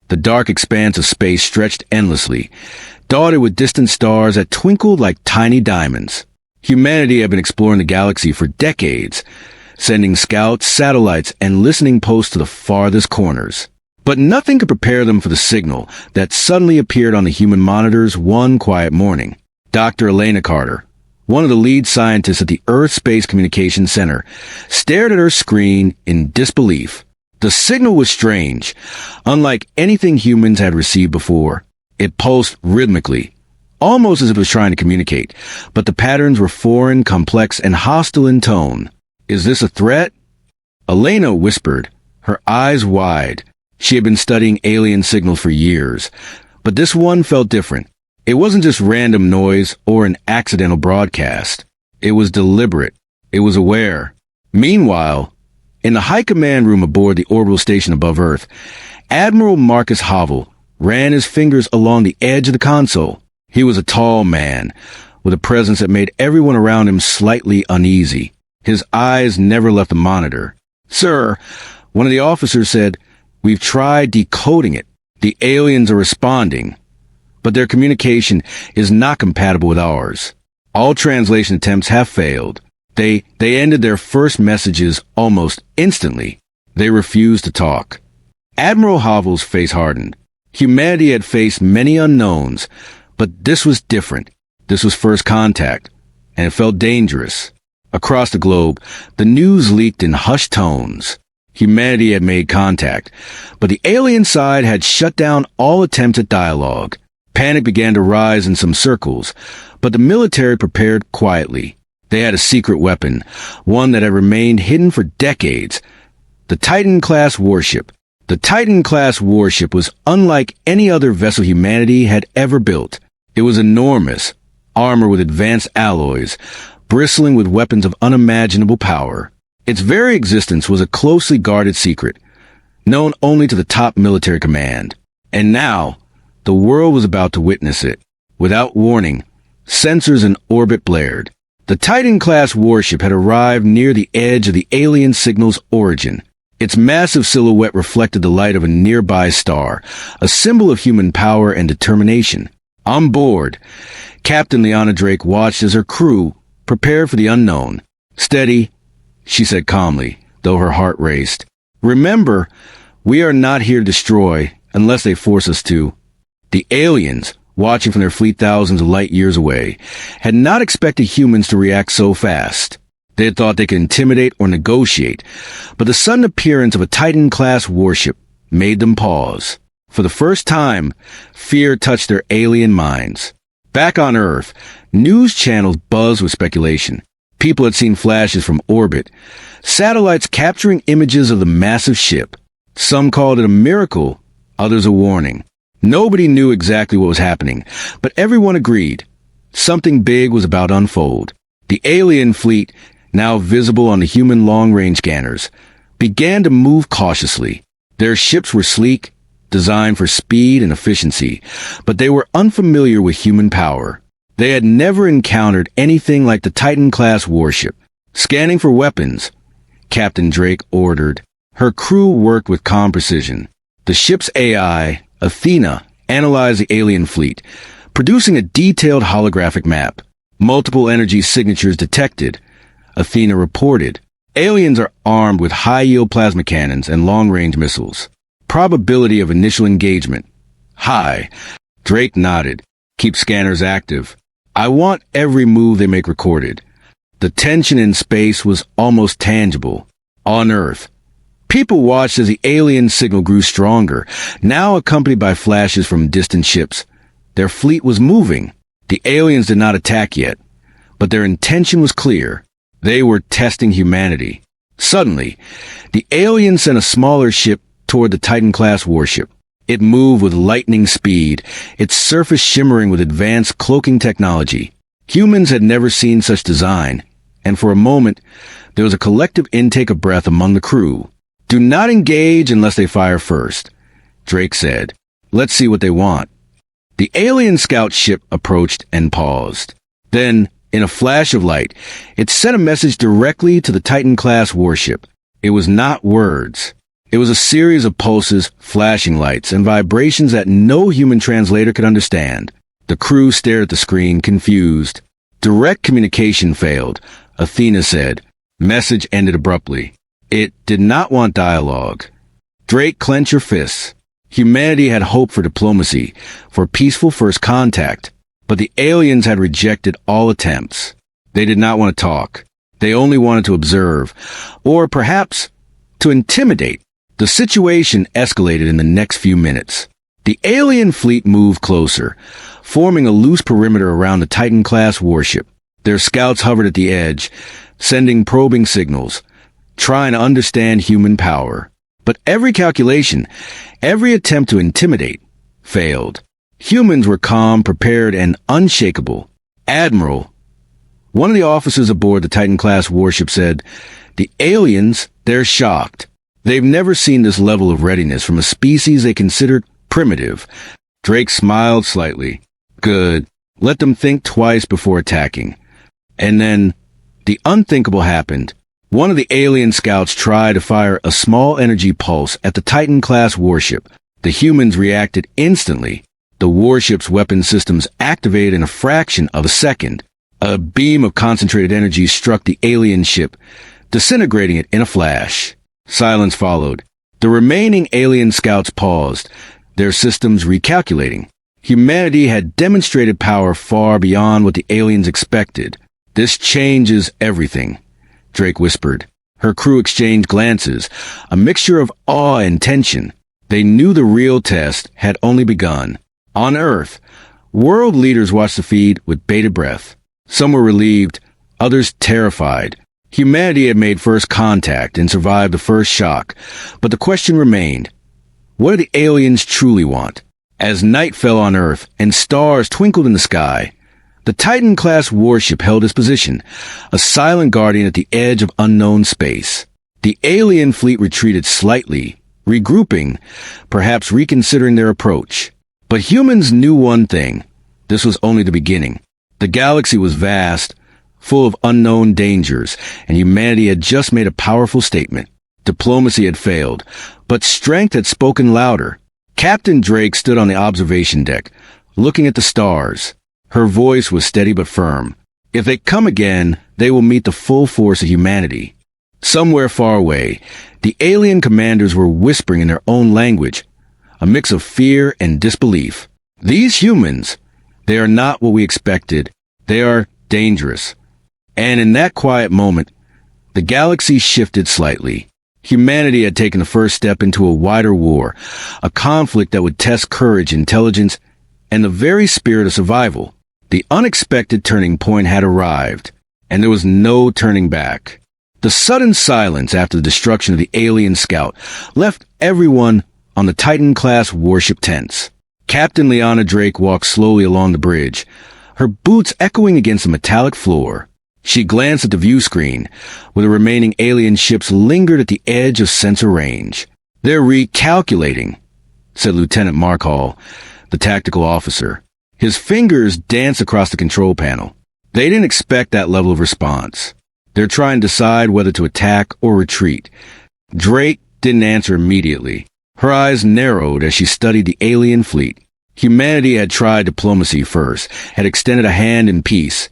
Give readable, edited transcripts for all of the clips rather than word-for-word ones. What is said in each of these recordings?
The dark expanse of space stretched endlessly, dotted with distant stars that twinkled like tiny diamonds. Humanity had been exploring the galaxy for decades, sending scouts, satellites, and listening posts to the farthest corners. But nothing could prepare them for the signal that suddenly appeared on the human monitors one quiet morning. Dr. Elena Carter, one of the lead scientists at the Earth Space Communications Center, stared at her screen in disbelief. The signal was strange, unlike anything humans had received before. It pulsed rhythmically, almost as if it was trying to communicate, but the patterns were foreign, complex, and hostile in tone. "Is this a threat?" Elena whispered, her eyes wide. She had been studying alien signals for years, but this one felt different. It wasn't just random noise or an accidental broadcast. It was deliberate. It was aware. Meanwhile, in the high command room aboard the orbital station above Earth, Admiral Marcus Havel ran his fingers along the edge of the console. He was a tall man, with a presence that made everyone around him slightly uneasy. His eyes never left the monitor. "Sir," one of the officers said, "we've tried decoding it. The aliens are responding, but their communication is not compatible with ours. All translation attempts have failed. They ended their first messages almost instantly. They refused to talk." Admiral Havel's face hardened. Humanity had faced many unknowns, but this was different. This was first contact, and it felt dangerous. Across the globe, the news leaked in hushed tones. Humanity had made contact, but the alien side had shut down all attempts at dialogue. Panic began to rise in some circles, but the military prepared quietly. They had a secret weapon, one that had remained hidden for decades. The Titan-Class Warship. The Titan-Class Warship was unlike any other vessel humanity had ever built. It was enormous, armored with advanced alloys, bristling with weapons of unimaginable power. Its very existence was a closely guarded secret, known only to the top military command. And now, the world was about to witness it. Without warning, sensors in orbit blared. The Titan-Class Warship had arrived near the edge of the alien signal's origin. Its massive silhouette reflected the light of a nearby star, a symbol of human power and determination. On board, Captain Liana Drake watched as her crew prepared for the unknown. "Steady," she said calmly, though her heart raced. "Remember, we are not here to destroy unless they force us to." The aliens, watching from their fleet thousands of light years away, had not expected humans to react so fast. They had thought they could intimidate or negotiate, but the sudden appearance of a Titan-Class warship made them pause. For the first time, fear touched their alien minds. Back on Earth, news channels buzzed with speculation. People had seen flashes from orbit, satellites capturing images of the massive ship. Some called it a miracle, others a warning. Nobody knew exactly what was happening, but everyone agreed. Something big was about to unfold. The alien fleet, now visible on the human long-range scanners, began to move cautiously. Their ships were sleek, designed for speed and efficiency, but they were unfamiliar with human power. They had never encountered anything like the Titan-Class Warship. "Scanning for weapons," Captain Drake ordered. Her crew worked with calm precision. The ship's AI, Athena, analyzed the alien fleet, producing a detailed holographic map. "Multiple energy signatures detected," Athena reported. "Aliens are armed with high-yield plasma cannons and long-range missiles. Probability of initial engagement high." Drake nodded. "Keep scanners active. I want every move they make recorded." The tension in space was almost tangible. On Earth, people watched as the alien signal grew stronger, now accompanied by flashes from distant ships. Their fleet was moving. The aliens did not attack yet, but their intention was clear. They were testing humanity. Suddenly, the aliens sent a smaller ship toward the Titan-Class Warship. It moved with lightning speed, its surface shimmering with advanced cloaking technology. Humans had never seen such design, and for a moment, there was a collective intake of breath among the crew. "Do not engage unless they fire first," Drake said. "Let's see what they want." The alien scout ship approached and paused. Then, in a flash of light, it sent a message directly to the Titan-Class Warship. It was not words. It was a series of pulses, flashing lights, and vibrations that no human translator could understand. The crew stared at the screen, confused. Direct communication failed, Athena said. Message ended abruptly. It did not want dialogue. Drake, clench your fists. Humanity had hoped for diplomacy, for peaceful first contact, but the aliens had rejected all attempts. They did not want to talk. They only wanted to observe, or perhaps to intimidate. The situation escalated in the next few minutes. The alien fleet moved closer, forming a loose perimeter around the Titan-Class Warship. Their scouts hovered at the edge, sending probing signals, trying to understand human power. But every calculation, every attempt to intimidate, failed. Humans were calm, prepared, and unshakable. Admiral, one of the officers aboard the Titan-Class Warship said, "The aliens, they're shocked. They've never seen this level of readiness from a species they considered primitive." Drake smiled slightly. "Good. Let them think twice before attacking." And then, the unthinkable happened. One of the alien scouts tried to fire a small energy pulse at the Titan-Class Warship. The humans reacted instantly. The warship's weapon systems activated in a fraction of a second. A beam of concentrated energy struck the alien ship, disintegrating it in a flash. Silence followed. The remaining alien scouts paused, their systems recalculating. Humanity had demonstrated power far beyond what the aliens expected. "This changes everything," Drake whispered. Her crew exchanged glances, a mixture of awe and tension. They knew the real test had only begun. On Earth, world leaders watched the feed with bated breath. Some were relieved, others terrified. Humanity had made first contact and survived the first shock, but the question remained, what do the aliens truly want? As night fell on Earth and stars twinkled in the sky, the Titan-Class Warship held its position, a silent guardian at the edge of unknown space. The alien fleet retreated slightly, regrouping, perhaps reconsidering their approach. But humans knew one thing. This was only the beginning. The galaxy was vast, full of unknown dangers, and humanity had just made a powerful statement. Diplomacy had failed, but strength had spoken louder. Captain Drake stood on the observation deck, looking at the stars. Her voice was steady but firm. If they come again, they will meet the full force of humanity. Somewhere far away, the alien commanders were whispering in their own language, a mix of fear and disbelief. These humans, they are not what we expected. They are dangerous. And in that quiet moment, the galaxy shifted slightly. Humanity had taken the first step into a wider war, a conflict that would test courage, intelligence, and the very spirit of survival. The unexpected turning point had arrived, and there was no turning back. The sudden silence after the destruction of the alien scout left everyone on the Titan-Class Warship tense. Captain Liana Drake walked slowly along the bridge, her boots echoing against the metallic floor. She glanced at the view screen, where the remaining alien ships lingered at the edge of sensor range. "They're recalculating," said Lieutenant Markhall, the tactical officer. His fingers danced across the control panel. They didn't expect that level of response. They're trying to decide whether to attack or retreat. Drake didn't answer immediately. Her eyes narrowed as she studied the alien fleet. Humanity had tried diplomacy first, had extended a hand in peace,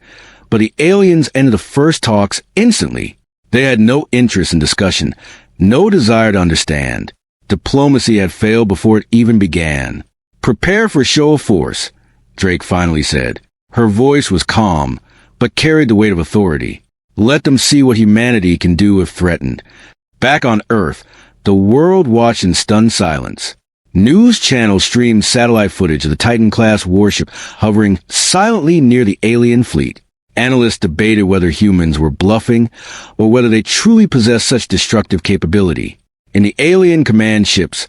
but the aliens ended the first talks instantly. They had no interest in discussion, no desire to understand. Diplomacy had failed before it even began. "Prepare for show of force," Drake finally said. Her voice was calm, but carried the weight of authority. "Let them see what humanity can do if threatened." Back on Earth, the world watched in stunned silence. News channels streamed satellite footage of the Titan-Class Warship hovering silently near the alien fleet. Analysts debated whether humans were bluffing or whether they truly possessed such destructive capability. In the alien command ships,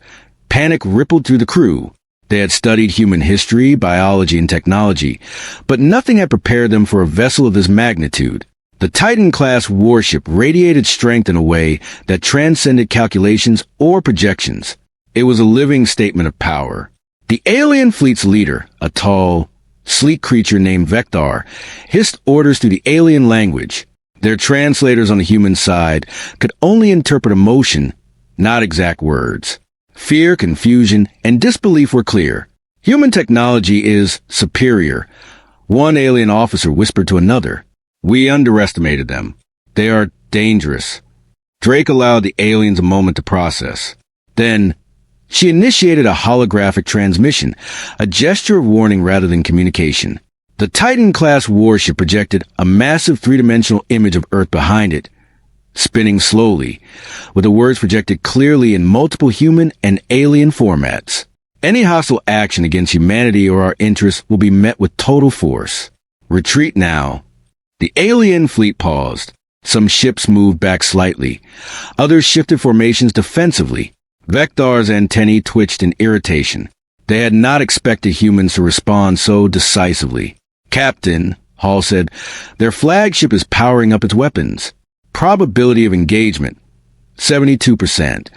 panic rippled through the crew. They had studied human history, biology, and technology, but nothing had prepared them for a vessel of this magnitude. The Titan-Class Warship radiated strength in a way that transcended calculations or projections. It was a living statement of power. The alien fleet's leader, a tall, sleek creature named Vector, hissed orders through the alien language. Their translators on the human side could only interpret emotion not exact words. Fear, confusion, and disbelief were clear. Human technology is superior. One alien officer whispered to another. We underestimated them. They are dangerous. Drake allowed the aliens a moment to process. Then, she initiated a holographic transmission, a gesture of warning rather than communication. The Titan-Class Warship projected a massive three-dimensional image of Earth behind it, spinning slowly, with the words projected clearly in multiple human and alien formats. Any hostile action against humanity or our interests will be met with total force. Retreat now. The alien fleet paused. Some ships moved back slightly. Others shifted formations defensively. Vector's antennae twitched in irritation. They had not expected humans to respond so decisively. Captain, Hall said, their flagship is powering up its weapons. Probability of engagement, 72%.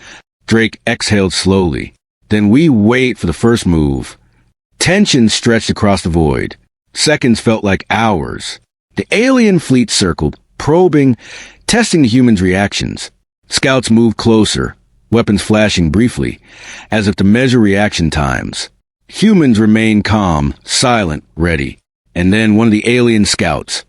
Drake exhaled slowly. Then we wait for the first move. Tension stretched across the void. Seconds felt like hours. The alien fleet circled, probing, testing the humans' reactions. Scouts moved closer, weapons flashing briefly, as if to measure reaction times. Humans remained calm, silent, ready. And then one of the alien scouts,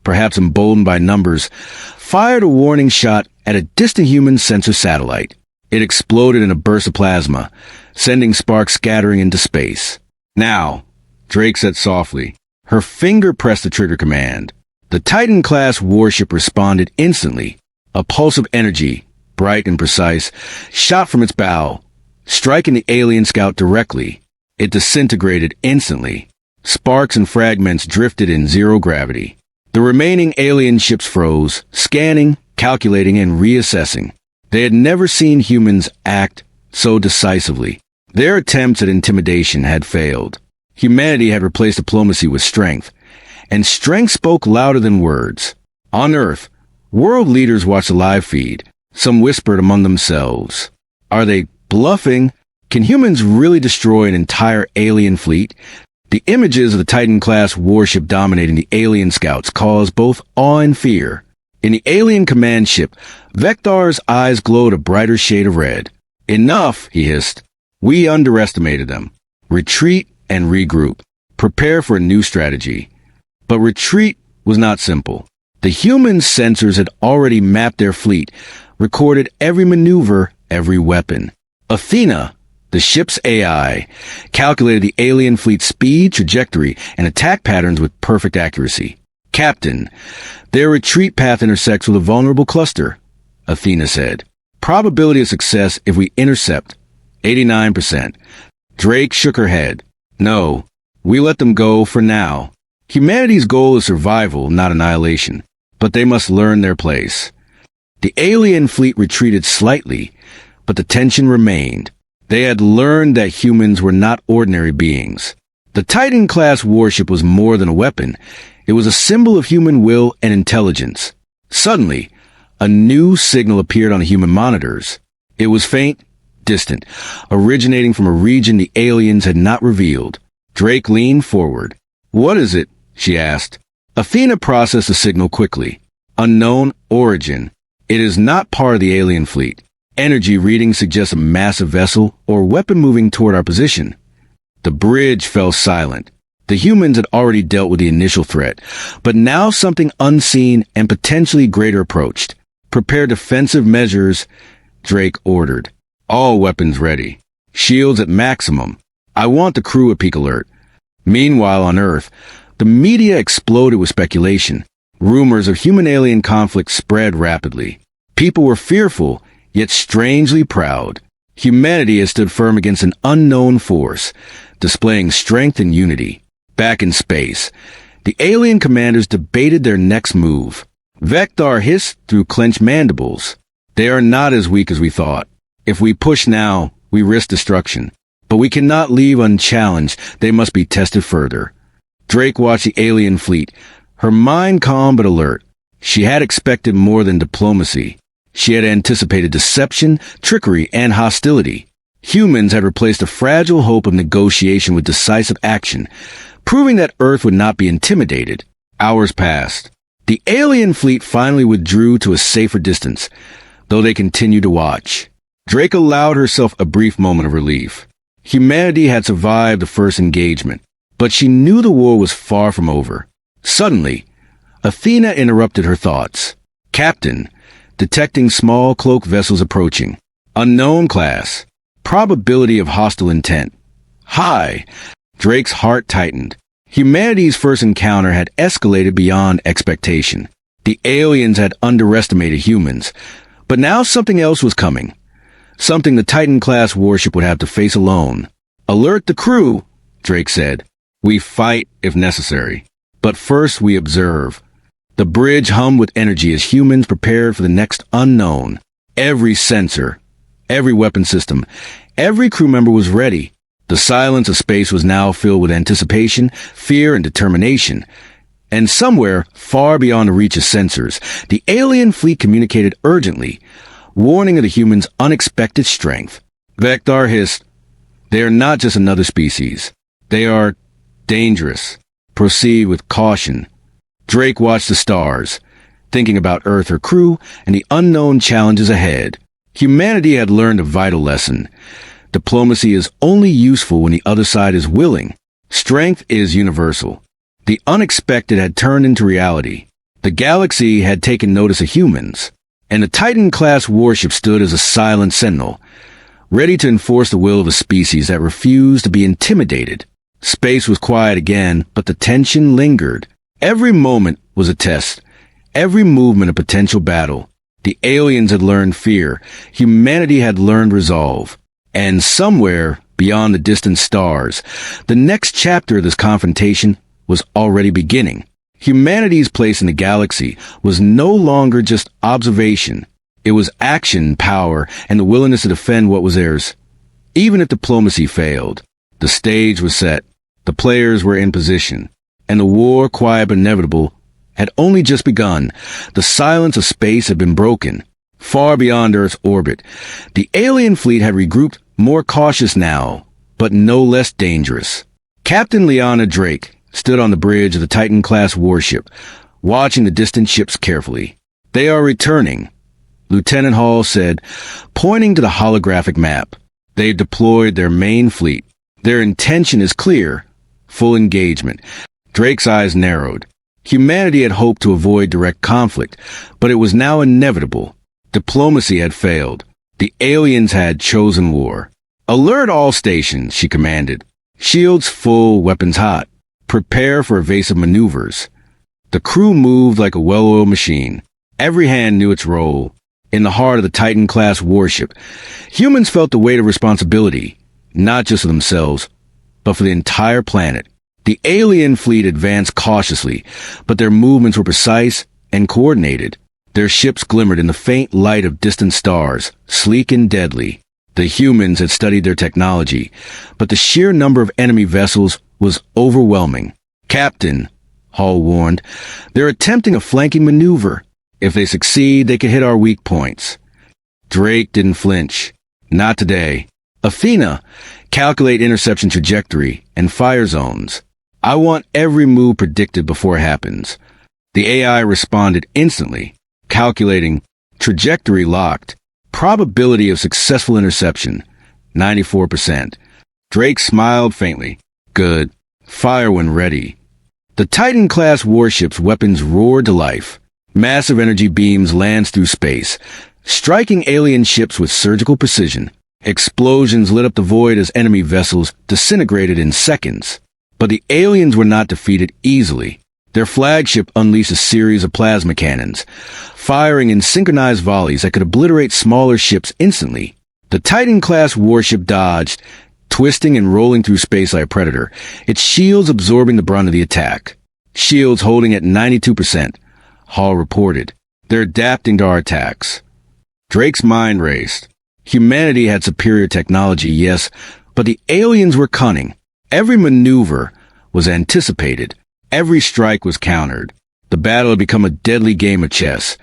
perhaps emboldened by numbers, fired a warning shot at a distant human sensor satellite. It exploded in a burst of plasma, sending sparks scattering into space. Now, Drake said softly. Her finger pressed the trigger command. The Titan-Class Warship responded instantly. A pulse of energy, bright and precise, shot from its bow, striking the alien scout directly. It disintegrated instantly. Sparks and fragments drifted in zero gravity. The remaining alien ships froze, scanning, calculating, and reassessing. They had never seen humans act so decisively. Their attempts at intimidation had failed. Humanity had replaced diplomacy with strength, and strength spoke louder than words. On Earth, world leaders watched the live feed. Some whispered among themselves. Are they bluffing? Can humans really destroy an entire alien fleet? The images of the Titan-Class Warship dominating the alien scouts caused both awe and fear. In the alien command ship, Vector's eyes glowed a brighter shade of red. Enough, he hissed. We underestimated them. Retreat and regroup. Prepare for a new strategy. But retreat was not simple. The human sensors had already mapped their fleet, recorded every maneuver, every weapon. Athena, the ship's AI, calculated the alien fleet's speed, trajectory, and attack patterns with perfect accuracy. Captain, their retreat path intersects with a vulnerable cluster, Athena said. Probability of success if we intercept, 89%. Drake shook her head. No, we let them go for now. Humanity's goal is survival, not annihilation. But they must learn their place. The alien fleet retreated slightly, but the tension remained. They had learned that humans were not ordinary beings. The Titan-Class Warship was more than a weapon. It was a symbol of human will and intelligence. Suddenly, a new signal appeared on the human monitors. It was faint, distant, originating from a region the aliens had not revealed. Drake leaned forward. What is it? She asked. Athena processed the signal quickly. Unknown origin. It is not part of the alien fleet. Energy reading suggests a massive vessel or weapon moving toward our position. The bridge fell silent. The humans had already dealt with the initial threat, but now something unseen and potentially greater approached. Prepare defensive measures, Drake ordered. All weapons ready. Shields at maximum. I want the crew at peak alert. Meanwhile, on Earth, the media exploded with speculation. Rumors of human-alien conflict spread rapidly. People were fearful, yet strangely proud. Humanity has stood firm against an unknown force, displaying strength and unity. Back in space, the alien commanders debated their next move. Vector hissed through clenched mandibles. They are not as weak as we thought. If we push now, we risk destruction. But we cannot leave unchallenged. They must be tested further. Drake watched the alien fleet, her mind calm but alert. She had expected more than diplomacy. She had anticipated deception, trickery, and hostility. Humans had replaced a fragile hope of negotiation with decisive action, proving that Earth would not be intimidated. Hours passed. The alien fleet finally withdrew to a safer distance, though they continued to watch. Drake allowed herself a brief moment of relief. Humanity had survived the first engagement, but she knew the war was far from over. Suddenly, Athena interrupted her thoughts. Captain, detecting small cloaked vessels approaching. Unknown class. Probability of hostile intent. High. Drake's heart tightened. Humanity's first encounter had escalated beyond expectation. The aliens had underestimated humans, but now something else was coming. Something the Titan-Class Warship would have to face alone. Alert the crew, Drake said. We fight if necessary. But first we observe. The bridge hummed with energy as humans prepared for the next unknown. Every sensor, every weapon system, every crew member was ready. The silence of space was now filled with anticipation, fear, and determination. And somewhere, far beyond the reach of sensors, the alien fleet communicated urgently, warning of the humans' unexpected strength. Vector hissed, "They are not just another species. They are dangerous. Proceed with caution." Drake watched the stars, thinking about Earth, her crew, and the unknown challenges ahead. Humanity had learned a vital lesson. Diplomacy is only useful when the other side is willing. Strength is universal. The unexpected had turned into reality. The galaxy had taken notice of humans, and the Titan-Class Warship stood as a silent sentinel, ready to enforce the will of a species that refused to be intimidated. Space was quiet again, but the tension lingered. Every moment was a test, every movement a potential battle. The aliens had learned fear, humanity had learned resolve. And somewhere, beyond the distant stars, the next chapter of this confrontation was already beginning. Humanity's place in the galaxy was no longer just observation. It was action, power, and the willingness to defend what was theirs. Even if diplomacy failed, the stage was set, the players were in position, and the war, quiet but inevitable, had only just begun. The silence of space had been broken. Far beyond Earth's orbit, the alien fleet had regrouped, more cautious now, but no less dangerous. Captain Liana Drake stood on the bridge of the Titan-Class Warship, watching the distant ships carefully. "They are returning," Lieutenant Hall said, pointing to the holographic map. "They've deployed their main fleet. Their intention is clear. Full engagement." Drake's eyes narrowed. Humanity had hoped to avoid direct conflict, but it was now inevitable. Diplomacy had failed. The aliens had chosen war. "Alert all stations," she commanded. "Shields full, weapons hot. Prepare for evasive maneuvers." The crew moved like a well-oiled machine. Every hand knew its role. In the heart of the Titan-Class Warship, humans felt the weight of responsibility, not just for themselves, but for the entire planet. The alien fleet advanced cautiously, but their movements were precise and coordinated. Their ships glimmered in the faint light of distant stars, sleek and deadly. The humans had studied their technology, but the sheer number of enemy vessels was overwhelming. "Captain," Hall warned, "they're attempting a flanking maneuver. If they succeed, they could hit our weak points." Drake didn't flinch. "Not today. Athena, calculate interception trajectory and fire zones. I want every move predicted before it happens." The AI responded instantly, calculating trajectory locked, probability of successful interception, 94%. Drake smiled faintly. "Good. Fire when ready." The Titan-Class Warship's weapons roared to life. Massive energy beams lanced through space, striking alien ships with surgical precision. Explosions lit up the void as enemy vessels disintegrated in seconds. But the aliens were not defeated easily. Their flagship unleashed a series of plasma cannons, firing in synchronized volleys that could obliterate smaller ships instantly. The Titan-Class Warship dodged, twisting and rolling through space like a predator, its shields absorbing the brunt of the attack. "Shields holding at 92%, Hall reported. "They're adapting to our attacks." Drake's mind raced. Humanity had superior technology, yes, but the aliens were cunning. Every maneuver was anticipated. Every strike was countered. The battle had become a deadly game of chess,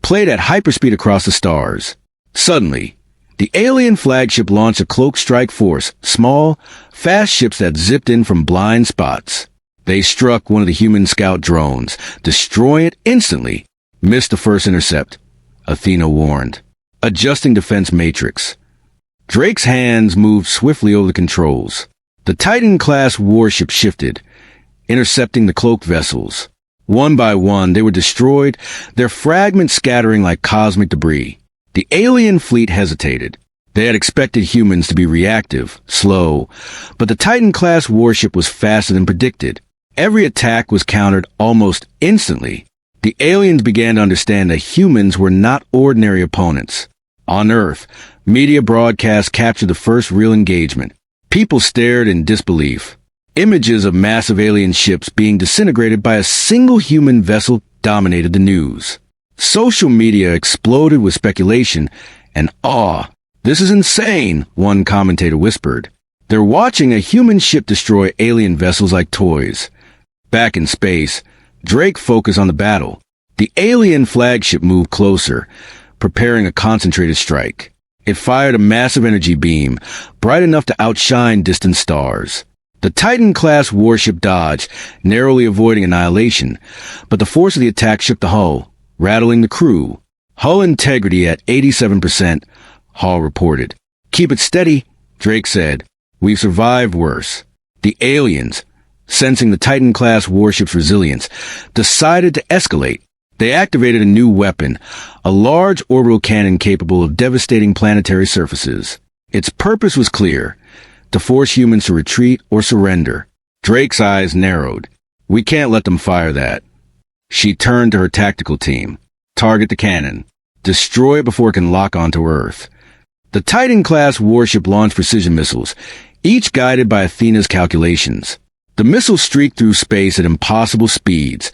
played at hyperspeed across the stars. Suddenly, the alien flagship launched a cloaked strike force, small, fast ships that zipped in from blind spots. They struck one of the human scout drones, destroying it instantly. "Missed the first intercept," Athena warned. "Adjusting defense matrix." Drake's hands moved swiftly over the controls. The Titan-Class Warship shifted, intercepting the cloaked vessels. One by one, they were destroyed, their fragments scattering like cosmic debris. The alien fleet hesitated. They had expected humans to be reactive, slow, but the Titan-Class Warship was faster than predicted. Every attack was countered almost instantly. The aliens began to understand that humans were not ordinary opponents. On Earth, media broadcasts captured the first real engagement. People stared in disbelief. Images of massive alien ships being disintegrated by a single human vessel dominated the news. Social media exploded with speculation and awe. "This is insane," one commentator whispered. "They're watching a human ship destroy alien vessels like toys." Back in space, Drake focused on the battle. The alien flagship moved closer, preparing a concentrated strike. It fired a massive energy beam, bright enough to outshine distant stars. The Titan-Class Warship dodged, narrowly avoiding annihilation, but the force of the attack shook the hull, rattling the crew. "Hull integrity at 87%, Hall reported. "Keep it steady," Drake said. "We've survived worse." The aliens, sensing the Titan-Class Warship's resilience, decided to escalate. They activated a new weapon, a large orbital cannon capable of devastating planetary surfaces. Its purpose was clear: to force humans to retreat or surrender. Drake's eyes narrowed. "We can't let them fire that." She turned to her tactical team. "Target the cannon. Destroy it before it can lock onto Earth." The Titan-Class Warship launched precision missiles, each guided by Athena's calculations. The missiles streaked through space at impossible speeds,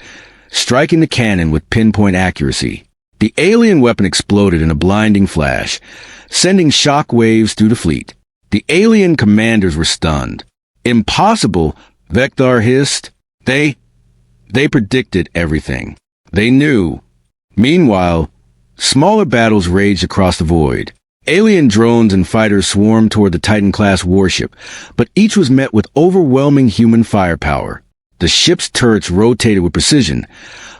striking the cannon with pinpoint accuracy. The alien weapon exploded in a blinding flash, sending shock waves through the fleet. The alien commanders were stunned. "Impossible," Vector hissed. They predicted everything. They knew. Meanwhile, smaller battles raged across the void. Alien drones and fighters swarmed toward the Titan-Class Warship, but each was met with overwhelming human firepower. The ship's turrets rotated with precision,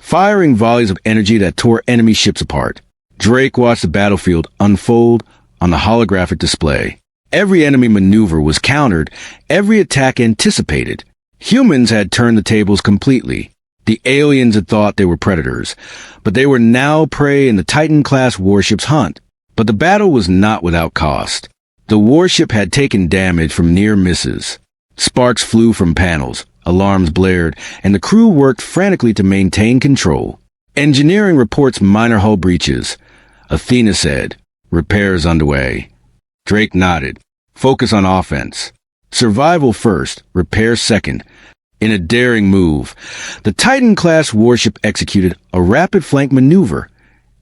firing volleys of energy that tore enemy ships apart. Drake watched the battlefield unfold on the holographic display. Every enemy maneuver was countered, every attack anticipated. Humans had turned the tables completely. The aliens had thought they were predators, but they were now prey in the Titan-Class Warship's hunt. But the battle was not without cost. The warship had taken damage from near misses. Sparks flew from panels, alarms blared, and the crew worked frantically to maintain control. "Engineering reports minor hull breaches," Athena said. "Repairs underway." Drake nodded. "Focus on offense. Survival first, repair second." In a daring move, the Titan-Class Warship executed a rapid flank maneuver,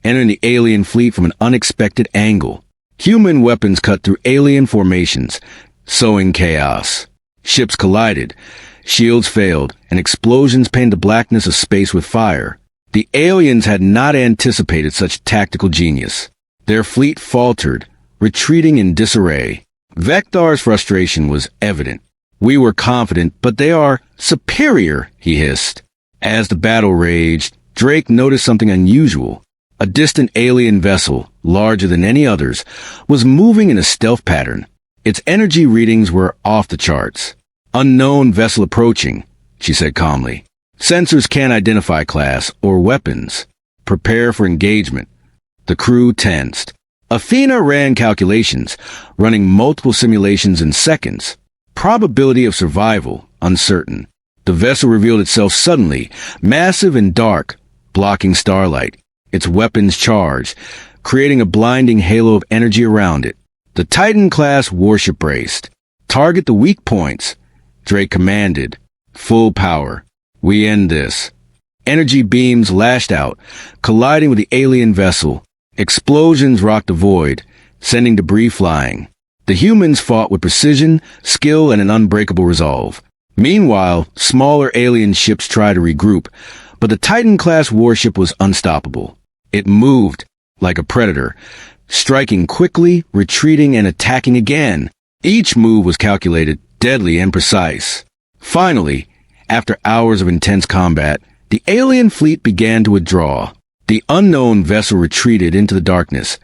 entering the alien fleet from an unexpected angle. Human weapons cut through alien formations, sowing chaos. Ships collided, shields failed, and explosions painted the blackness of space with fire. The aliens had not anticipated such tactical genius. Their fleet faltered, retreating in disarray. Vector's frustration was evident. "We were confident, but they are superior," he hissed. As the battle raged, Drake noticed something unusual. A distant alien vessel, larger than any others, was moving in a stealth pattern. Its energy readings were off the charts. "Unknown vessel approaching," she said calmly. "Sensors can't identify class or weapons. Prepare for engagement." The crew tensed. Athena ran calculations, running multiple simulations in seconds. Probability of survival, uncertain. The vessel revealed itself suddenly, massive and dark, blocking starlight. Its weapons charged, creating a blinding halo of energy around it. The Titan-Class Warship braced. "Target the weak points," Drake commanded. "Full power. We end this." Energy beams lashed out, colliding with the alien vessel. Explosions rocked the void, sending debris flying. The humans fought with precision, skill, and an unbreakable resolve. Meanwhile, smaller alien ships tried to regroup, but the Titan-Class Warship was unstoppable. It moved like a predator, striking quickly, retreating, and attacking again. Each move was calculated, deadly, and precise. Finally, after hours of intense combat, the alien fleet began to withdraw. The unknown vessel retreated into the darkness,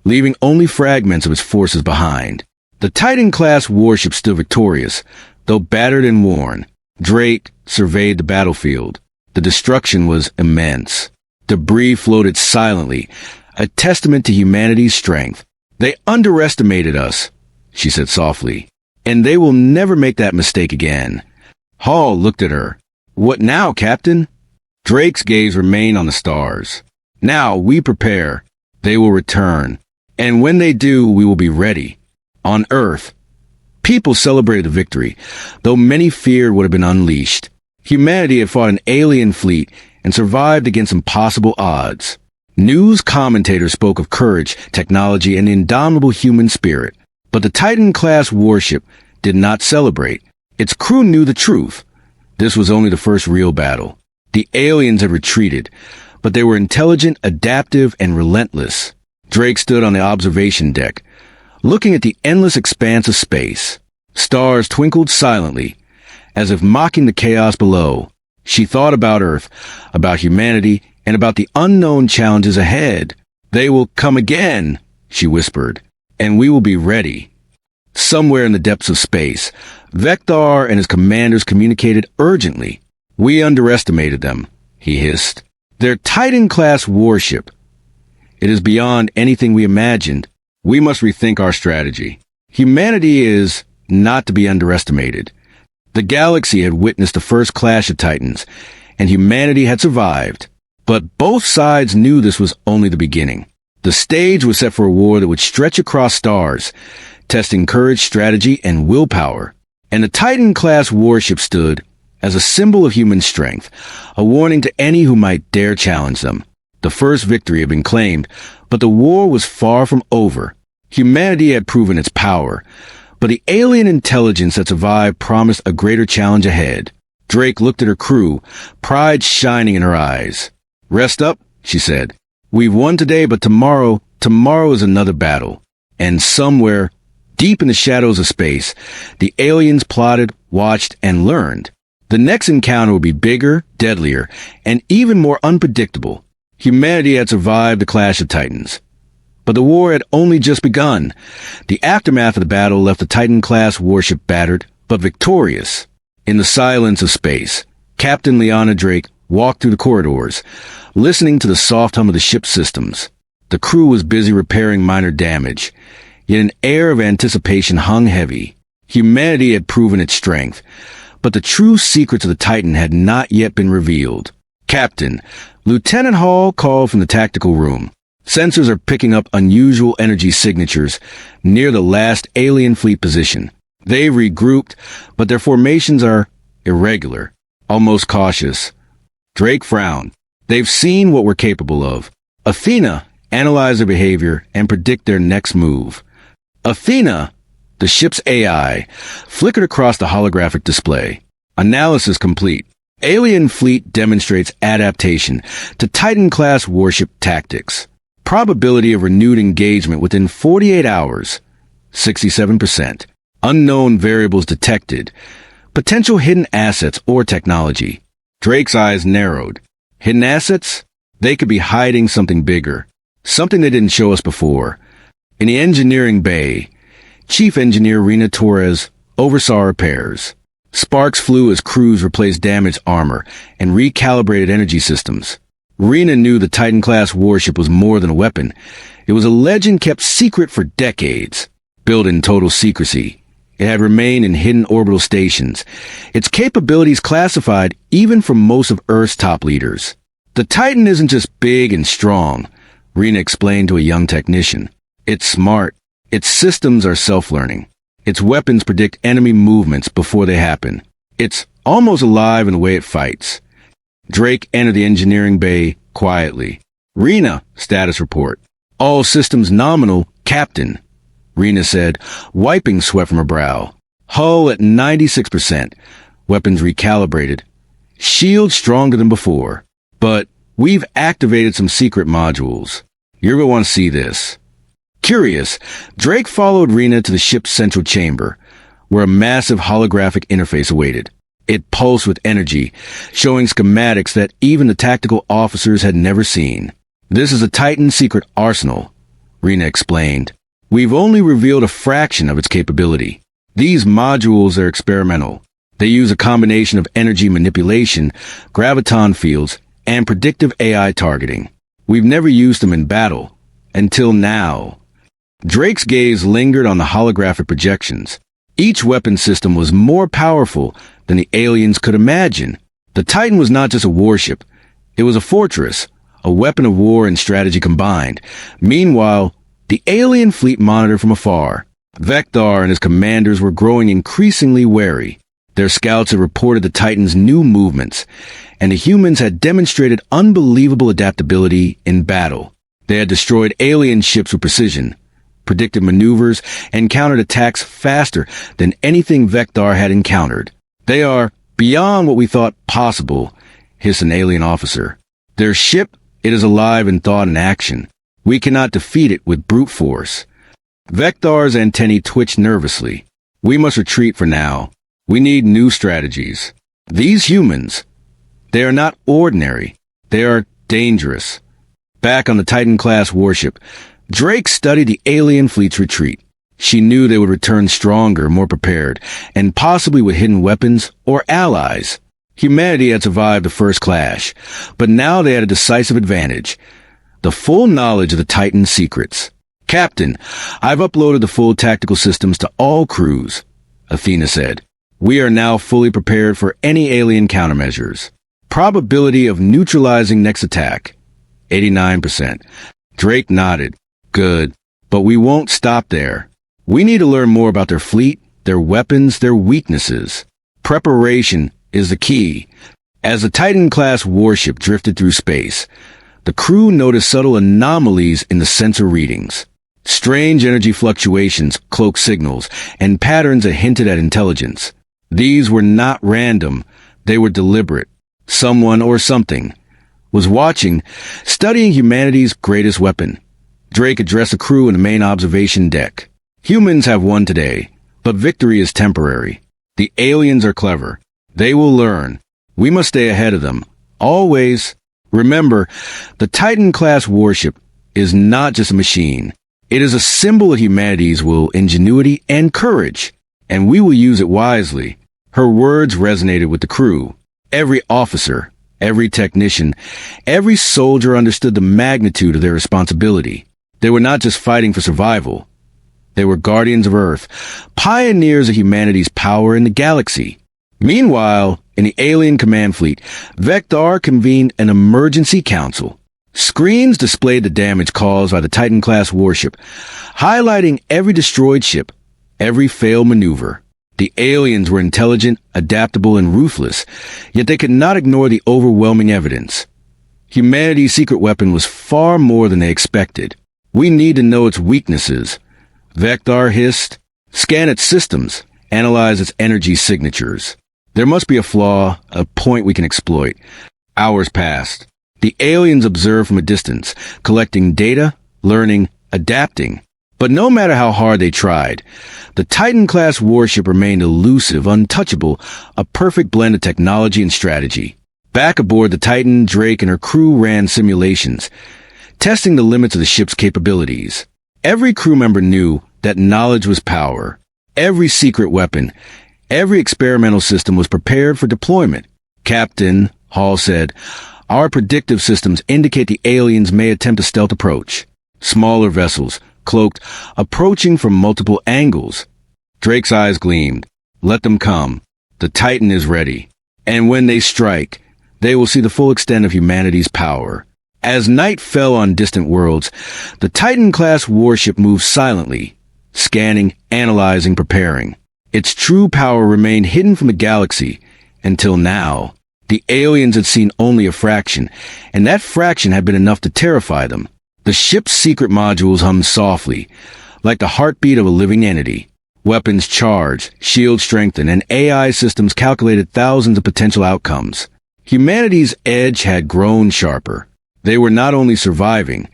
leaving only fragments of its forces behind. The Titan-Class Warship stood victorious, though battered and worn. Drake surveyed the battlefield. The destruction was immense. Debris floated silently, a testament to humanity's strength. "They underestimated us," she said softly, "and they will never make that mistake again." Hall looked at her. "What now, Captain?" Drake's gaze remained on the stars. "Now we prepare. They will return. And when they do, we will be ready." On Earth, people celebrated the victory, though many feared what had been unleashed. Humanity had fought an alien fleet and survived against impossible odds. News commentators spoke of courage, technology, and the indomitable human spirit. But the Titan-Class Warship did not celebrate. Its crew knew the truth. This was only the first real battle. The aliens had retreated, but they were intelligent, adaptive, and relentless. Drake stood on the observation deck, looking at the endless expanse of space. Stars twinkled silently, as if mocking the chaos below. She thought about Earth, about humanity, and about the unknown challenges ahead. "They will come again," she whispered, "and we will be ready." Somewhere in the depths of space, Vector and his commanders communicated urgently. "We underestimated them," he hissed. "Their Titan-Class Warship. It is beyond anything we imagined. We must rethink our strategy." Humanity is not to be underestimated. The galaxy had witnessed the first clash of titans, and humanity had survived. But both sides knew this was only the beginning. The stage was set for a war that would stretch across stars, testing courage, strategy, and willpower. And the Titan-Class Warship stood as a symbol of human strength, a warning to any who might dare challenge them. The first victory had been claimed, but the war was far from over. Humanity had proven its power, but the alien intelligence that survived promised a greater challenge ahead. Drake looked at her crew, pride shining in her eyes. "Rest up," she said. "We've won today, but tomorrow is another battle." And somewhere, deep in the shadows of space, the aliens plotted, watched, and learned. The next encounter would be bigger, deadlier, and even more unpredictable. Humanity had survived the clash of titans. But the war had only just begun. The aftermath of the battle left the Titan-Class Warship battered, but victorious. In the silence of space, Captain Liana Drake walked through the corridors, listening to the soft hum of the ship's systems. The crew was busy repairing minor damage, yet an air of anticipation hung heavy. Humanity had proven its strength, but the true secrets of the Titan had not yet been revealed. "Captain," Lieutenant Hall called from the tactical room. "Sensors are picking up unusual energy signatures near the last alien fleet position. They've regrouped, but their formations are irregular, almost cautious." Drake frowned. "They've seen what we're capable of. Athena analyzed their behavior and predict their next move." Athena, the ship's AI, flickered across the holographic display. "Analysis complete. Alien fleet demonstrates adaptation to Titan-Class Warship tactics. Probability of renewed engagement within 48 hours, 67%. Unknown variables detected. Potential hidden assets or technology." Drake's eyes narrowed. Hidden assets? They could be hiding something bigger. Something they didn't show us before. In the engineering bay, Chief Engineer Rena Torres oversaw repairs. Sparks flew as crews replaced damaged armor and recalibrated energy systems. Rena knew the Titan-Class Warship was more than a weapon. It was a legend kept secret for decades. Built in total secrecy, it had remained in hidden orbital stations, its capabilities classified even from most of Earth's top leaders. "The Titan isn't just big and strong," Rena explained to a young technician. "It's smart. Its systems are self-learning. Its weapons predict enemy movements before they happen. It's almost alive in the way it fights." Drake entered the engineering bay quietly. "Rena, status report." "All systems nominal, Captain," Rena said, wiping sweat from her brow. "Hull at 96%. Weapons recalibrated. Shield stronger than before. But we've activated some secret modules. You're going to want to see this." Curious, Drake followed Rena to the ship's central chamber, where a massive holographic interface awaited. It pulsed with energy, showing schematics that even the tactical officers had never seen. "This is a Titan secret arsenal," Rena explained. "We've only revealed a fraction of its capability. These modules are experimental. They use a combination of energy manipulation, graviton fields, and predictive AI targeting. We've never used them in battle. Until now." Drake's gaze lingered on the holographic projections. Each weapon system was more powerful than the aliens could imagine. The Titan was not just a warship. It was a fortress, a weapon of war and strategy combined. Meanwhile, the alien fleet monitored from afar. Vector and his commanders were growing increasingly wary. Their scouts had reported the Titan's new movements, and the humans had demonstrated unbelievable adaptability in battle. They had destroyed alien ships with precision, predicted maneuvers, and countered attacks faster than anything Vector had encountered. "They are beyond what we thought possible," hissed an alien officer. "Their ship, it is alive in thought and action. We cannot defeat it with brute force." Vector's antennae twitched nervously. "We must retreat for now. We need new strategies. These humans, they are not ordinary. They are dangerous." Back on the Titan-Class Warship, Drake studied the alien fleet's retreat. She knew they would return stronger, more prepared, and possibly with hidden weapons or allies. Humanity had survived the first clash, but now they had a decisive advantage: the full knowledge of the Titan's secrets. "Captain, I've uploaded the full tactical systems to all crews," Athena said. "We are now fully prepared for any alien countermeasures. Probability of neutralizing next attack, 89%. Drake nodded. "Good. But we won't stop there. We need to learn more about their fleet, their weapons, their weaknesses. Preparation is the key." As the Titan-Class Warship drifted through space, the crew noticed subtle anomalies in the sensor readings. Strange energy fluctuations, cloaked signals, and patterns that hinted at intelligence. These were not random. They were deliberate. Someone or something was watching, studying humanity's greatest weapon. Drake addressed the crew in the main observation deck. "Humans have won today, but victory is temporary. The aliens are clever. They will learn. We must stay ahead of them. Always. Remember, the Titan-Class Warship is not just a machine. It is a symbol of humanity's will, ingenuity, and courage, and we will use it wisely." Her words resonated with the crew. Every officer, every technician, every soldier understood the magnitude of their responsibility. They were not just fighting for survival. They were guardians of Earth, pioneers of humanity's power in the galaxy. Meanwhile, in the alien command fleet, Vector convened an emergency council. Screens displayed the damage caused by the Titan-Class Warship, highlighting every destroyed ship, every failed maneuver. The aliens were intelligent, adaptable, and ruthless, yet they could not ignore the overwhelming evidence. Humanity's secret weapon was far more than they expected. "We need to know its weaknesses," Vector hissed. "Scan its systems, analyze its energy signatures. There must be a flaw, a point we can exploit." Hours passed. The aliens observed from a distance, collecting data, learning, adapting. But no matter how hard they tried, the Titan-Class Warship remained elusive, untouchable, a perfect blend of technology and strategy. Back aboard the Titan, Drake and her crew ran simulations, testing the limits of the ship's capabilities. Every crew member knew that knowledge was power. Every secret weapon, every experimental system was prepared for deployment. "Captain," Hall said, "our predictive systems indicate the aliens may attempt a stealth approach. Smaller vessels, cloaked, approaching from multiple angles." Drake's eyes gleamed. "Let them come. The Titan is ready. And when they strike, they will see the full extent of humanity's power." As night fell on distant worlds, the Titan-Class Warship moved silently, scanning, analyzing, preparing. Its true power remained hidden from the galaxy until now. The aliens had seen only a fraction, and that fraction had been enough to terrify them. The ship's secret modules hummed softly, like the heartbeat of a living entity. Weapons charged, shields strengthened, and AI systems calculated thousands of potential outcomes. Humanity's edge had grown sharper. They were not only surviving,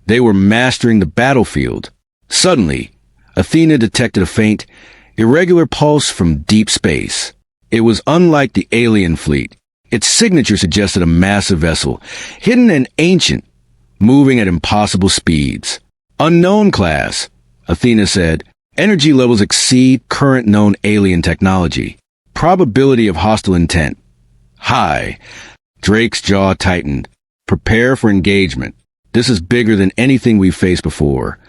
they were mastering the battlefield. Suddenly, Athena detected a faint, irregular pulse from deep space. It was unlike the alien fleet. Its signature suggested a massive vessel, hidden and ancient, moving at impossible speeds. Unknown class, Athena said. Energy levels exceed current known alien technology. Probability of hostile intent. High. Drake's jaw tightened. Prepare for engagement. This is bigger than anything we've faced before.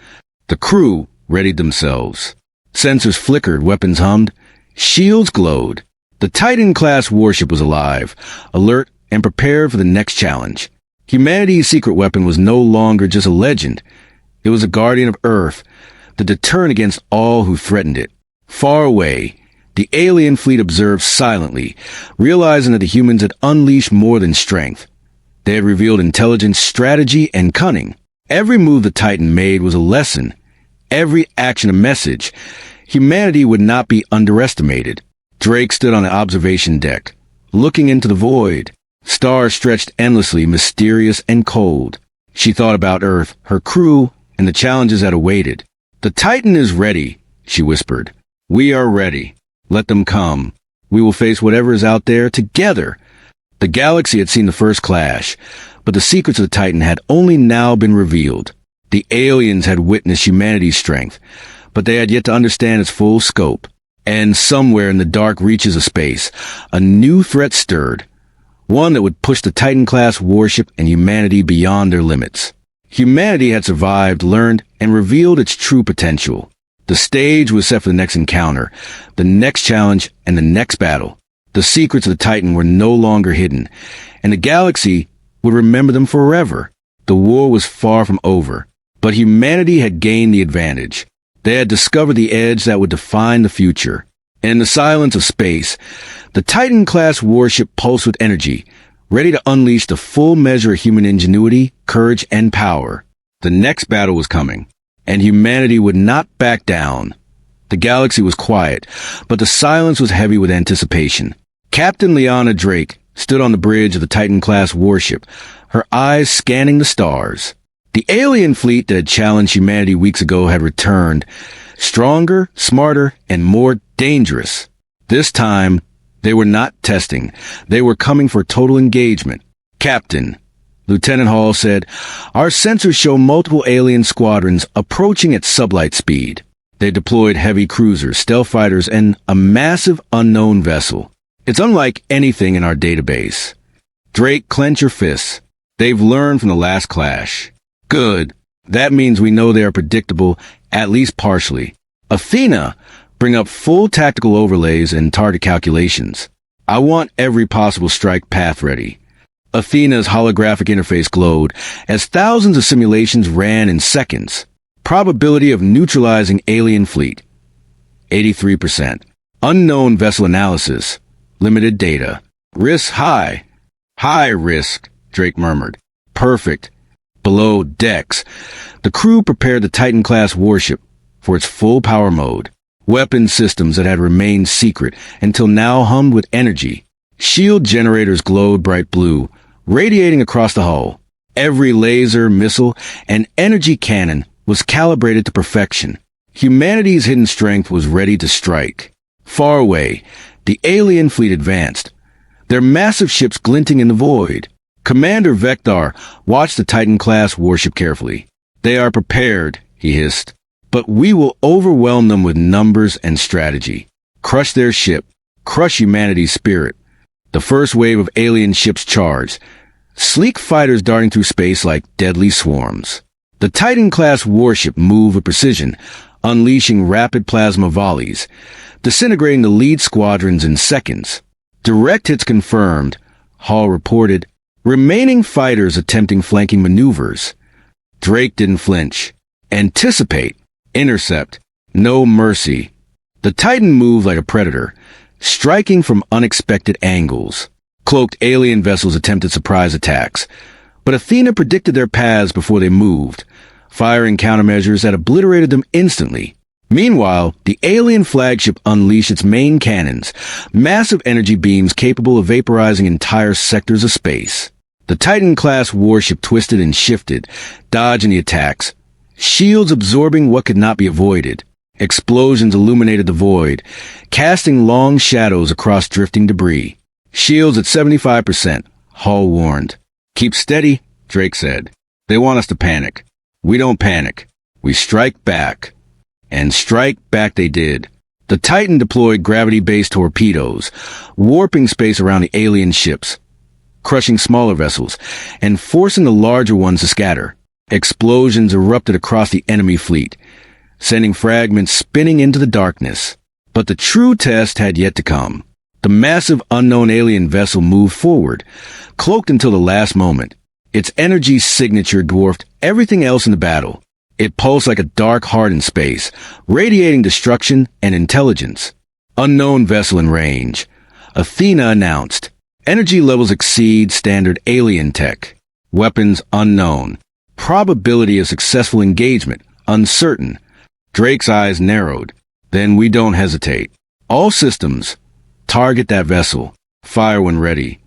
The crew readied themselves. Sensors flickered, weapons hummed. Shields glowed. The Titan-Class Warship was alive, alert, and prepared for the next challenge. Humanity's secret weapon was no longer just a legend. It was a guardian of Earth, the deterrent against all who threatened it. Far away, the alien fleet observed silently, realizing that the humans had unleashed more than strength. They had revealed intelligence, strategy, and cunning. Every move the Titan made was a lesson. Every action a message. Humanity would not be underestimated. Drake stood on the observation deck, looking into the void. Stars stretched endlessly, mysterious and cold. She thought about Earth, her crew, and the challenges that awaited. The Titan is ready, she whispered. We are ready. Let them come. We will face whatever is out there together. The galaxy had seen the first clash, but the secrets of the Titan had only now been revealed. The aliens had witnessed humanity's strength, but they had yet to understand its full scope. And somewhere in the dark reaches of space, a new threat stirred. One that would push the Titan-Class Warship and humanity beyond their limits. Humanity had survived, learned, and revealed its true potential. The stage was set for the next encounter, the next challenge, and the next battle. The secrets of the Titan were no longer hidden, and the galaxy would remember them forever. The war was far from over, but humanity had gained the advantage. They had discovered the edge that would define the future. In the silence of space, the Titan-Class Warship pulsed with energy, ready to unleash the full measure of human ingenuity, courage, and power. The next battle was coming, and humanity would not back down. The galaxy was quiet, but the silence was heavy with anticipation. Captain Liana Drake stood on the bridge of the Titan-Class Warship, her eyes scanning the stars. The alien fleet that had challenged humanity weeks ago had returned, stronger, smarter, and more dangerous. This time, they were not testing. They were coming for total engagement. Captain, Lieutenant Hall said, our sensors show multiple alien squadrons approaching at sublight speed. They deployed heavy cruisers, stealth fighters, and a massive unknown vessel. It's unlike anything in our database. Drake, clench your fists. They've learned from the last clash. Good. That means we know they are predictable, at least partially. Athena, bring up full tactical overlays and target calculations. I want every possible strike path ready. Athena's holographic interface glowed as thousands of simulations ran in seconds. Probability of neutralizing alien fleet. 83%. Unknown vessel analysis. Limited data. Risk high. High risk, Drake murmured. Perfect. Below decks, the crew prepared the Titan-Class Warship for its full power mode. Weapon systems that had remained secret until now hummed with energy. Shield generators glowed bright blue, radiating across the hull. Every laser, missile, and energy cannon was calibrated to perfection. Humanity's hidden strength was ready to strike. Far away, the alien fleet advanced, their massive ships glinting in the void. Commander Vector watched the Titan-Class Warship carefully. They are prepared, he hissed, but we will overwhelm them with numbers and strategy. Crush their ship, crush humanity's spirit. The first wave of alien ships charged, sleek fighters darting through space like deadly swarms. The Titan-Class Warship moved with precision, unleashing rapid plasma volleys, disintegrating the lead squadrons in seconds. Direct hits confirmed, Hall reported. Remaining fighters attempting flanking maneuvers. Drake didn't flinch. Anticipate. Intercept. No mercy. The Titan moved like a predator, striking from unexpected angles. Cloaked alien vessels attempted surprise attacks, but Athena predicted their paths before they moved, firing countermeasures that obliterated them instantly. Meanwhile, the alien flagship unleashed its main cannons, massive energy beams capable of vaporizing entire sectors of space. The Titan-Class Warship twisted and shifted, dodging the attacks, shields absorbing what could not be avoided. Explosions illuminated the void, casting long shadows across drifting debris. Shields at 75%, Hall warned. Keep steady, Drake said. They want us to panic. We don't panic. We strike back. And strike back they did. The Titan deployed gravity-based torpedoes, warping space around the alien ships, crushing smaller vessels, and forcing the larger ones to scatter. Explosions erupted across the enemy fleet, sending fragments spinning into the darkness. But the true test had yet to come. The massive unknown alien vessel moved forward, cloaked until the last moment. Its energy signature dwarfed everything else in the battle. It pulsed like a dark heart in space, radiating destruction and intelligence. Unknown vessel in range. Athena announced. Energy levels exceed standard alien tech. Weapons unknown. Probability of successful engagement uncertain. Drake's eyes narrowed. Then we don't hesitate. All systems. Target that vessel. Fire when ready.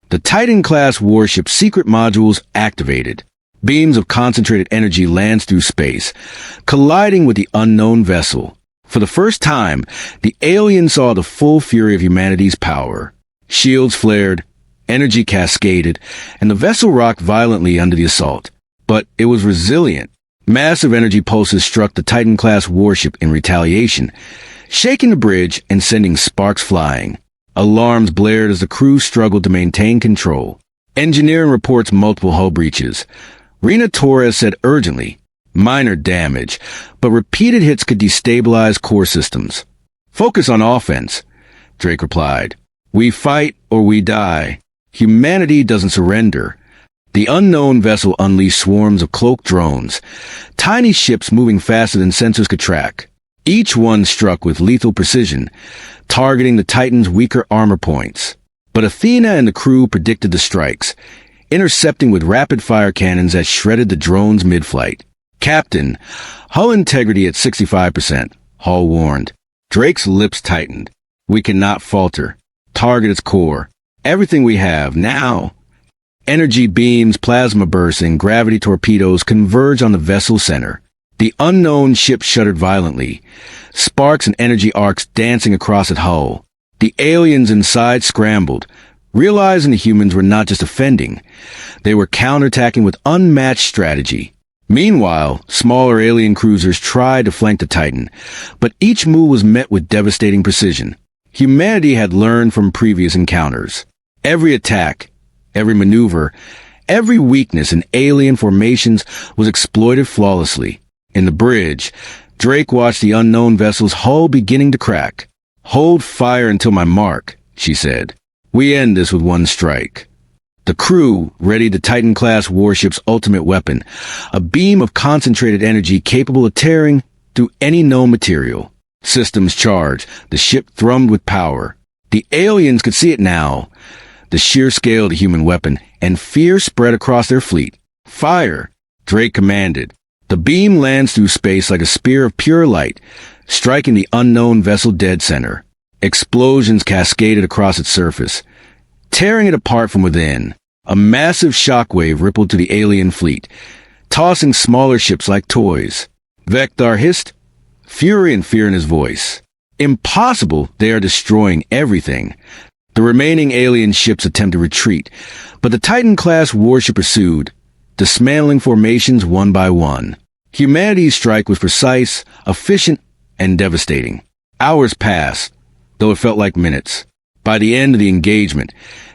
The Titan-Class Warship secret modules activated. Beams of concentrated energy lands through space, colliding with the unknown vessel. For the first time, the alien saw the full fury of humanity's power. Shields flared, energy cascaded, and the vessel rocked violently under the assault. But it was resilient. Massive energy pulses struck the Titan-Class Warship in retaliation, shaking the bridge and sending sparks flying. Alarms blared as the crew struggled to maintain control. Engineering reports multiple hull breaches. Rena Torres said urgently, minor damage, but repeated hits could destabilize core systems. Focus on offense, Drake replied. We fight or we die. Humanity doesn't surrender. The unknown vessel unleashed swarms of cloaked drones, tiny ships moving faster than sensors could track. Each one struck with lethal precision, targeting the Titan's weaker armor points. But Athena and the crew predicted the strikes, intercepting with rapid-fire cannons that shredded the drones mid-flight. Captain, hull integrity at 65%, Hall warned. Drake's lips tightened. We cannot falter. Target its core. Everything we have, now. Energy beams, plasma bursts, and gravity torpedoes converge on the vessel's center. The unknown ship shuddered violently, sparks and energy arcs dancing across its hull. The aliens inside scrambled, realizing the humans were not just offending. They were counterattacking with unmatched strategy. Meanwhile, smaller alien cruisers tried to flank the Titan, but each move was met with devastating precision. Humanity had learned from previous encounters. Every attack, every maneuver, every weakness in alien formations was exploited flawlessly. In the bridge, Drake watched the unknown vessel's hull beginning to crack. Hold fire until my mark, she said. We end this with one strike. The crew readied the Titan-Class Warship's ultimate weapon, a beam of concentrated energy capable of tearing through any known material. Systems charged, the ship thrummed with power. The aliens could see it now, the sheer scale of the human weapon, and fear spread across their fleet. Fire, Drake commanded. The beam lands through space like a spear of pure light, striking the unknown vessel dead center. Explosions cascaded across its surface, tearing it apart from within. A massive shockwave rippled to the alien fleet, tossing smaller ships like toys. Vector hissed, fury and fear in his voice. Impossible, they are destroying everything. The remaining alien ships attempted to retreat, but the Titan-Class Warship pursued, dismantling formations one by one. Humanity's strike was precise, efficient, and devastating. Hours passed, though it felt like minutes. By the end of the engagement,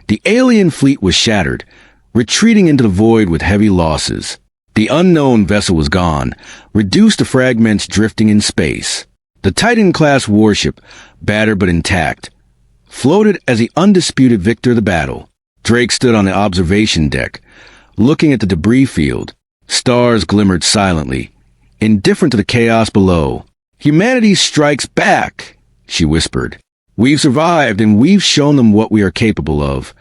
the alien fleet was shattered, retreating into the void with heavy losses. The unknown vessel was gone, reduced to fragments drifting in space. The Titan-Class Warship, battered but intact, floated as the undisputed victor of the battle. Drake stood on the observation deck, looking at the debris field. Stars glimmered silently, indifferent to the chaos below. Humanity strikes back, she whispered. We've survived, and we've shown them what we are capable of.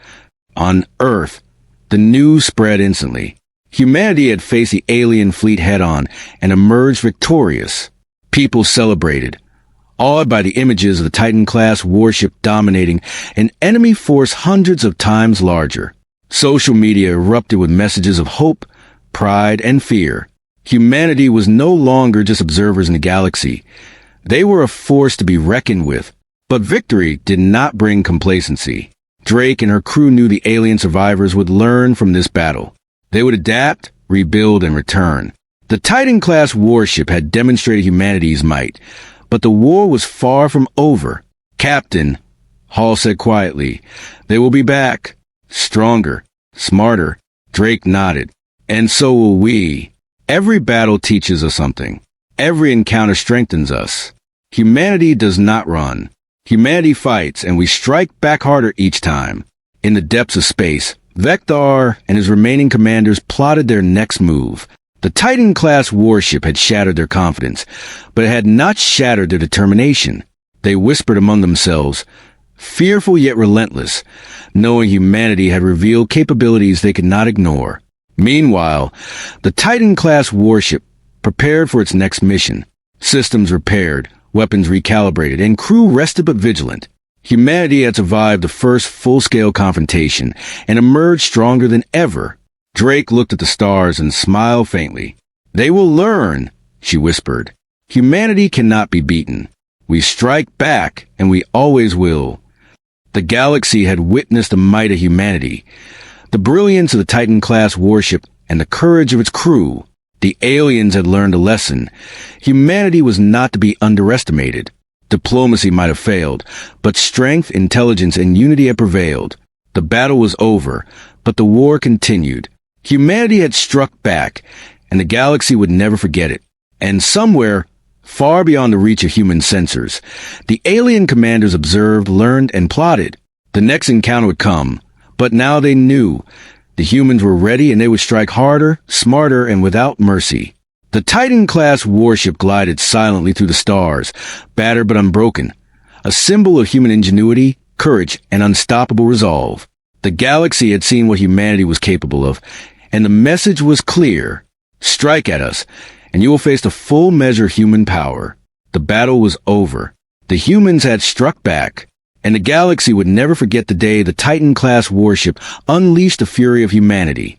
On Earth, the news spread instantly. Humanity had faced the alien fleet head-on and emerged victorious. People celebrated, awed by the images of the Titan-Class Warship dominating an enemy force hundreds of times larger. Social media erupted with messages of hope, pride, and fear. Humanity was no longer just observers in the galaxy. They were a force to be reckoned with. But victory did not bring complacency. Drake and her crew knew the alien survivors would learn from this battle. They would adapt, rebuild, and return. The Titan-Class Warship had demonstrated humanity's might, but the war was far from over. "Captain," Hall said quietly, "they will be back. Stronger, smarter." Drake nodded. "And so will we. Every battle teaches us something. Every encounter strengthens us. Humanity does not run. Humanity fights, and we strike back harder each time." In the depths of space, Vector and his remaining commanders plotted their next move. The Titan-Class Warship had shattered their confidence, but it had not shattered their determination. They whispered among themselves, fearful yet relentless, knowing humanity had revealed capabilities they could not ignore. Meanwhile, the Titan-Class Warship prepared for its next mission. Systems repaired, weapons recalibrated, and crew rested but vigilant. Humanity had survived the first full-scale confrontation and emerged stronger than ever. Drake looked at the stars and smiled faintly. "They will learn," she whispered. "Humanity cannot be beaten. We strike back, and we always will." The galaxy had witnessed the might of humanity, the brilliance of the Titan-Class Warship, and the courage of its crew. The aliens had learned a lesson. Humanity was not to be underestimated. Diplomacy might have failed, but strength, intelligence, and unity had prevailed. The battle was over, but the war continued. Humanity had struck back, and the galaxy would never forget it. And somewhere, far beyond the reach of human sensors, the alien commanders observed, learned, and plotted. The next encounter would come, but now they knew. The humans were ready, and they would strike harder, smarter, and without mercy. The Titan-Class Warship glided silently through the stars, battered but unbroken, a symbol of human ingenuity, courage, and unstoppable resolve. The galaxy had seen what humanity was capable of, and the message was clear. Strike at us, and you will face the full measure of human power. The battle was over. The humans had struck back, and the galaxy would never forget the day the Titan-Class Warship unleashed the fury of humanity.